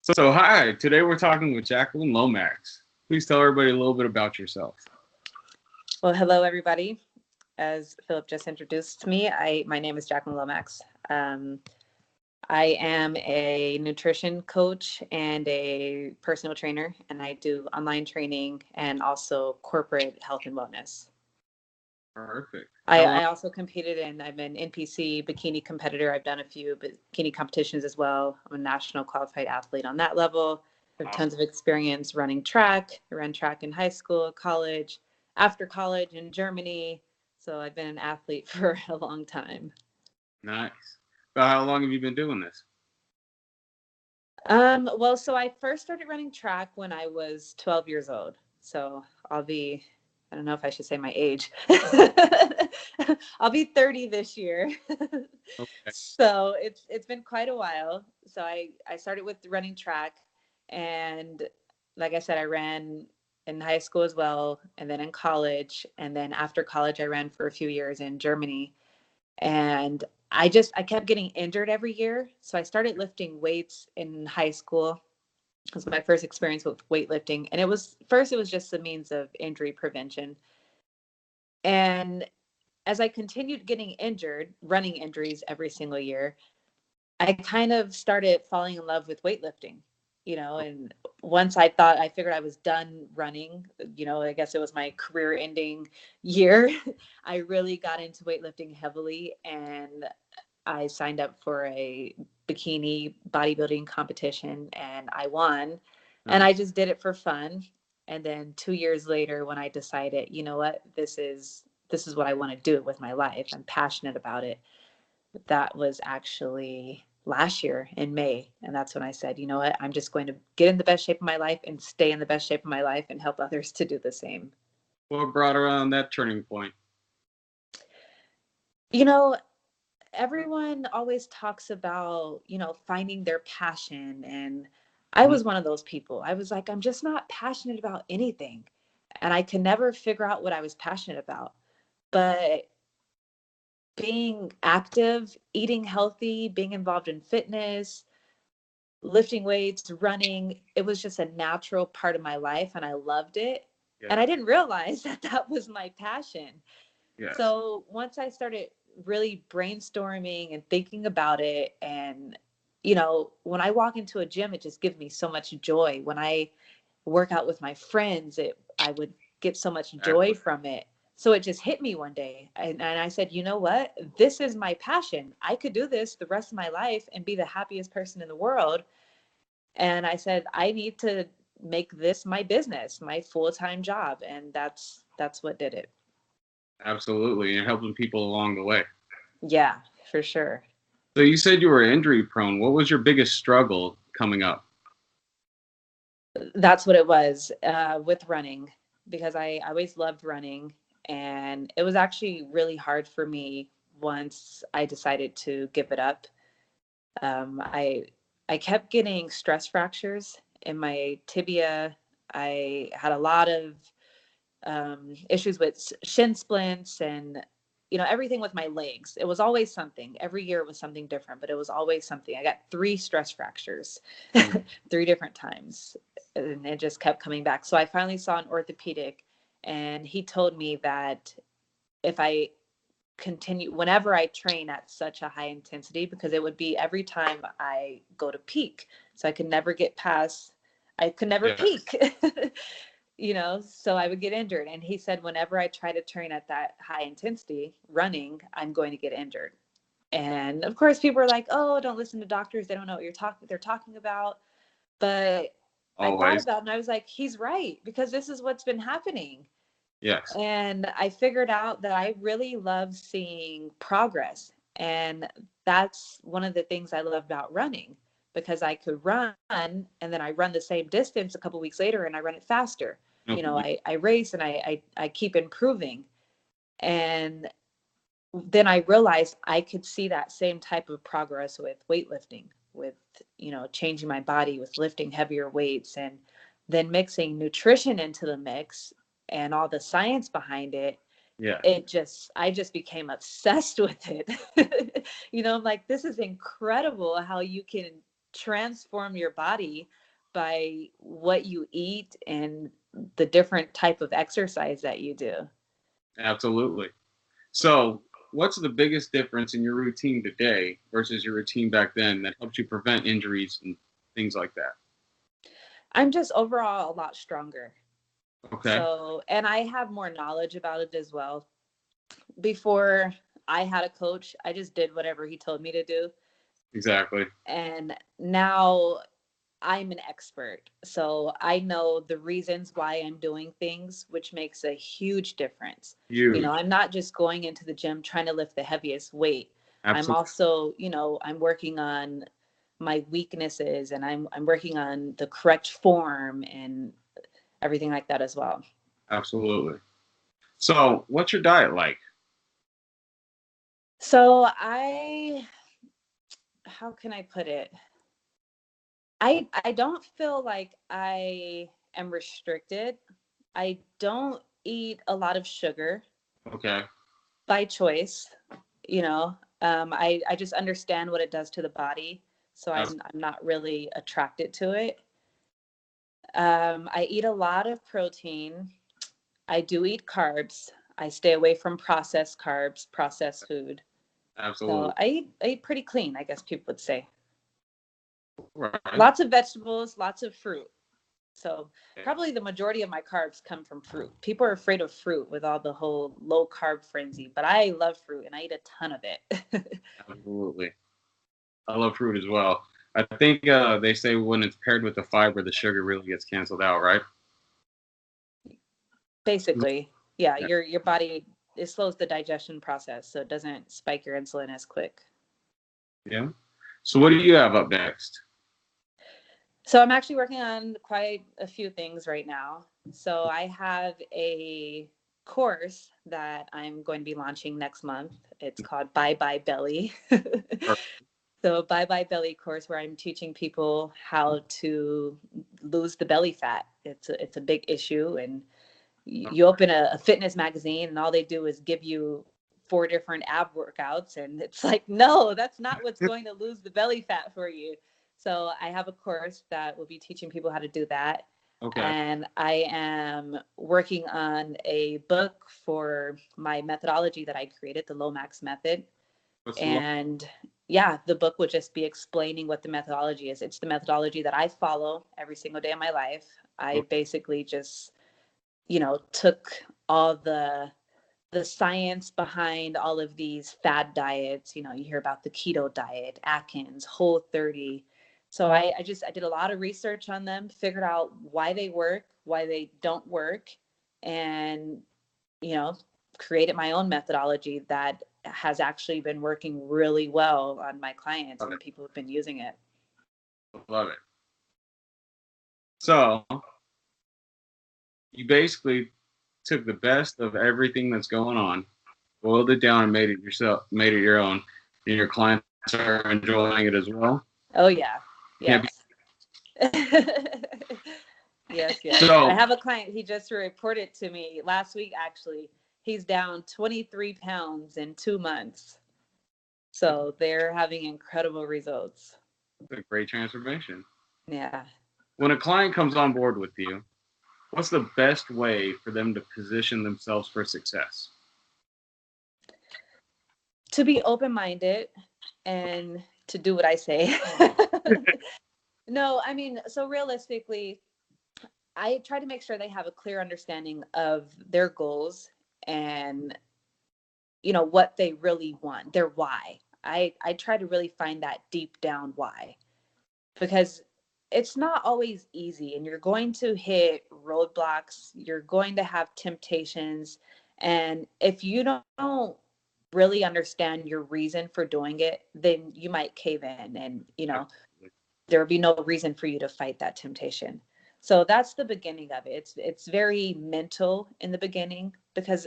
So hi, today we're talking with Jacqueline Lomax. Please tell everybody a little bit about yourself. Well, hello, everybody. As Philip just introduced me, my name is Jacqueline Lomax. I am a nutrition coach and a personal trainer, and I do online training and also corporate health and wellness. Perfect. I also I'm an NPC bikini competitor. I've done a few bikini competitions as well. I'm a national qualified athlete on that level. I have tons of experience running track. I ran track in high school, college, after college in Germany. So I've been an athlete for a long time. Nice. So how long have you been doing this? So I first started running track when I was 12 years old. So I don't know if I should say my age. I'll be 30 this year. Okay. So it's been quite a while. So I started with running track, and like I said, I ran in high school as well, and then in college, and then after college I ran for a few years in Germany. And I kept getting injured every year. So I started lifting weights in high school. It was my first experience with weightlifting. And it was just a means of injury prevention. And as I continued getting injured, running injuries every single year, I kind of started falling in love with weightlifting, and once I figured I was done running, I guess it was my career ending year. I really got into weightlifting heavily, and I signed up for a bikini bodybuilding competition and I won. And I just did it for fun. And then 2 years later, when I decided, you know what, this is what I want to do with my life. I'm passionate about it. That was actually last year in May. And that's when I said, you know what, I'm just going to get in the best shape of my life and stay in the best shape of my life and help others to do the same. What brought around that turning point? You know, everyone always talks about, finding their passion. And I was one of those people. I was like, I'm just not passionate about anything. And I could never figure out what I was passionate about. But being active, eating healthy, being involved in fitness, lifting weights, running, it was just a natural part of my life and I loved it. Yeah. And I didn't realize that that was my passion. Yes. So once I started really brainstorming and thinking about it, and, when I walk into a gym, it just gives me so much joy. When I work out with my friends, I would get so much joy from it. So it just hit me one day. And I said, you know what? This is my passion. I could do this the rest of my life and be the happiest person in the world. And I said, I need to make this my business, my full-time job. And that's what did it. Absolutely. And helping people along the way. Yeah, for sure. So you said you were injury prone. What was your biggest struggle coming up? That's what it was with running, because I always loved running. And it was actually really hard for me once I decided to give it up. Um, I I kept getting stress fractures in my tibia. I had a lot of issues with shin splints and everything with my legs. It was always something. Every year it was something different, but it was always something. I got 3 stress fractures 3 different times, and it just kept coming back. So I finally saw an orthopedic, and he told me that if I continue, whenever I train at such a high intensity, because it would be every time I go to peak, so I could never peak. So I would get injured. And he said, whenever I try to train at that high intensity running, I'm going to get injured. And of course, people are like, oh, don't listen to doctors. They don't know what they're talking about. But I thought about it and I was like, he's right, because this is what's been happening. Yes. And I figured out that I really love seeing progress. And that's one of the things I love about running, because I could run and then I run the same distance a couple weeks later and I run it faster. I race and I keep improving. And then I realized I could see that same type of progress with weightlifting, with, changing my body, with lifting heavier weights, and then mixing nutrition into the mix and all the science behind it. Yeah. I just became obsessed with it. I'm like, this is incredible how you can transform your body by what you eat and the different type of exercise that you do. Absolutely. So, what's the biggest difference in your routine today versus your routine back then that helps you prevent injuries and things like that? I'm just overall a lot stronger. Okay. So, and I have more knowledge about it as well. Before I had a coach, I just did whatever he told me to do. Exactly. And now I'm an expert. So I know the reasons why I'm doing things, which makes a huge difference. Huge. I'm not just going into the gym trying to lift the heaviest weight. I'm Absolutely. also, I'm working on my weaknesses, and I'm working on the correct form and everything like that as well. Absolutely. So, what's your diet like? So how can I put it? I don't feel like I am restricted. I don't eat a lot of sugar Okay. by choice. I just understand what it does to the body, so Ab- I'm not really attracted to it. I eat a lot of protein. I do eat carbs. I stay away from processed carbs, processed food. So Absolutely. I eat pretty clean, I guess people would say. Right. Lots of vegetables, lots of fruit. So Okay. probably the majority of my carbs come from fruit. People are afraid of fruit with all the whole low carb frenzy, but I love fruit and I eat a ton of it. Absolutely. I love fruit as well. I think they say when it's paired with the fiber, the sugar really gets canceled out, right? Basically, yeah, Yeah. your body, it slows the digestion process, so it doesn't spike your insulin as quick. Yeah. So, what do you have up next? So I'm actually working on quite a few things right now. So I have a course that I'm going to be launching next month. It's called Bye Bye Belly. Or- So Bye Bye Belly course, where I'm teaching people how to lose the belly fat. It's a big issue, and you open a fitness magazine and all they do is give you 4 different ab workouts, and it's like, no, that's not what's going to lose the belly fat for you. So I have a course that will be teaching people how to do that. Okay. And I am working on a book for my methodology that I created, the Lomax method. What's the And yeah, the book would just be explaining what the methodology is. It's the methodology that I follow every single day of my life. I basically just, took all the science behind all of these fad diets. You hear about the keto diet, Atkins, Whole30. So I did a lot of research on them, figured out why they work, why they don't work, and you know created my own methodology that has actually been working really well on my clients love and the it? people who've been using it. Love it. So, you basically took the best of everything that's going on, boiled it down, and made it your own, and your clients are enjoying it as well. Oh yeah, Can't be yes. Yes. I so. have a client, he just reported to me last week, actually. He's down 23 pounds in 2 months. So they're having incredible results. A great transformation. Yeah. When a client comes on board with you, what's the best way for them to position themselves for success? To be open minded and to do what I say. No, I mean, so realistically, I try to make sure they have a clear understanding of their goals and what they really want, their why. I try to really find that deep down why, because it's not always easy, and you're going to hit roadblocks, you're going to have temptations, and if you don't really understand your reason for doing it, then you might cave in, and Absolutely. there would be no reason for you to fight that temptation. So that's the beginning of it. It's very mental in the beginning, because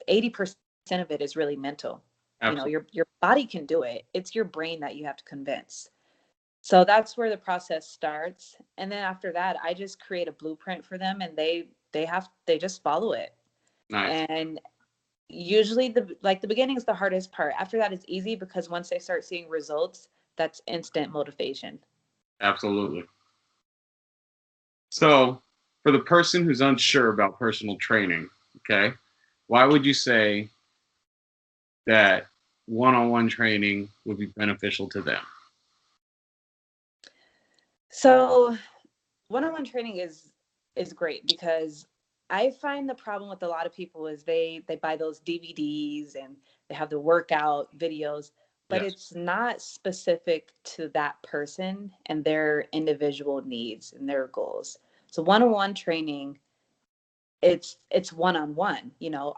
80% of it is really mental. Absolutely. Your body can do it. It's your brain that you have to convince. So that's where the process starts. And then after that, I just create a blueprint for them, and they just follow it. Nice. And usually the beginning is the hardest part. After that, it's easy, because once they start seeing results, that's instant motivation. Absolutely. So, for the person who's unsure about personal training, okay, why would you say that one-on-one training would be beneficial to them? So one-on-one training is great because I find the problem with a lot of people is they buy those DVDs and they have the workout videos, but Yes. it's not specific to that person and their individual needs and their goals. So one-on-one training, it's one-on-one.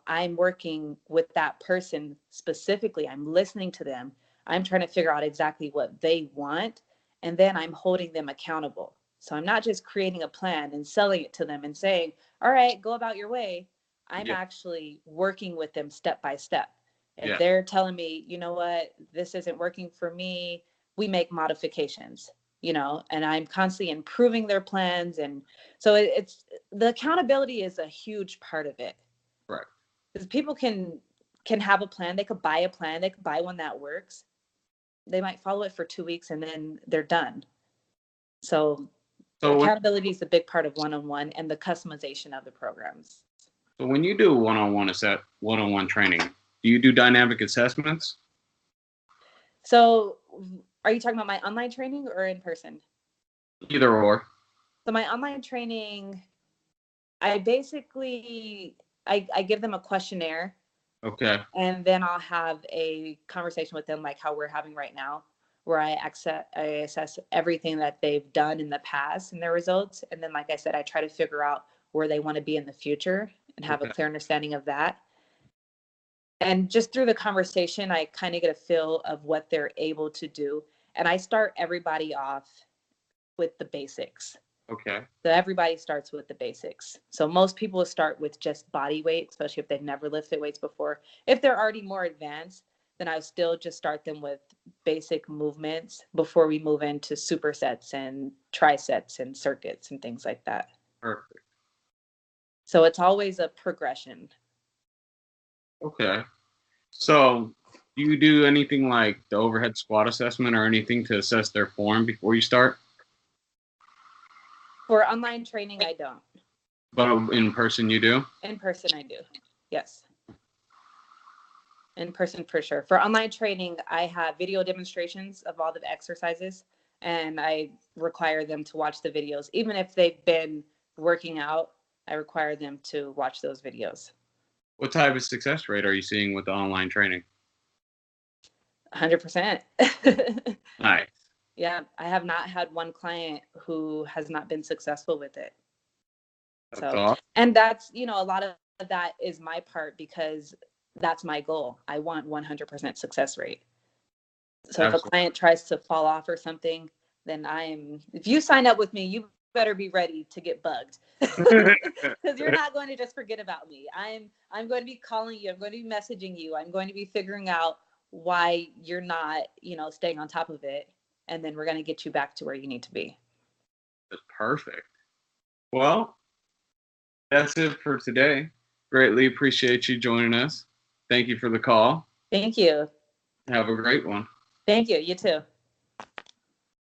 I'm working with that person specifically. I'm listening to them. I'm trying to figure out exactly what they want, and then I'm holding them accountable. So I'm not just creating a plan and selling it to them and saying, all right, go about your way. I'm Yeah. actually working with them step by step. If Yeah. they're telling me, you know what, this isn't working for me, we make modifications, and I'm constantly improving their plans. And so it's the accountability is a huge part of it, Right. because people can have a plan. They could buy a plan, they could buy one that works. They might follow it for 2 weeks and then they're done. So So when accountability is a big part of one-on-one and the customization of the programs. so when you do one-on-one training, do you do dynamic assessments? So are you talking about my online training or in person? Either or. So my online training, I basically I give them a questionnaire, Okay. and then I'll have a conversation with them like how we're having right now, where I assess everything that they've done in the past and their results. And then, like I said, I try to figure out where they want to be in the future and have a Okay. clear understanding of that. And just through the conversation, I kind of get a feel of what they're able to do. And I start everybody off with the basics. Okay. So everybody starts with the basics. So most people start with just body weight, especially if they've never lifted weights before. If they're already more advanced, then I would still just start them with basic movements before we move into supersets and trisets and circuits and things like that. Perfect. So it's always a progression. Okay. So, do you do anything like the overhead squat assessment or anything to assess their form before you start? For online training, I don't. But in person, you do? In person, I do. Yes. In person for sure. For online training, I have video demonstrations of all the exercises, and I require them to watch the videos. Even if they've been working out, I require them to watch those videos. What type of success rate are you seeing with the online training? 100%. Nice. Yeah, I have not had one client who has not been successful with it. That's So, awesome. and that's, a lot of that is my part because that's my goal. I want 100% success rate. So if a Absolutely. client tries to fall off or something, then if you sign up with me, you better be ready to get bugged, because you're not going to just forget about me. I'm going to be calling you. I'm going to be messaging you. I'm going to be figuring out why you're not, staying on top of it. And then we're going to get you back to where you need to be. That's perfect. Well, that's it for today. Greatly appreciate you joining us. Thank you for the call. Thank you. Have a great one. Thank you. You too.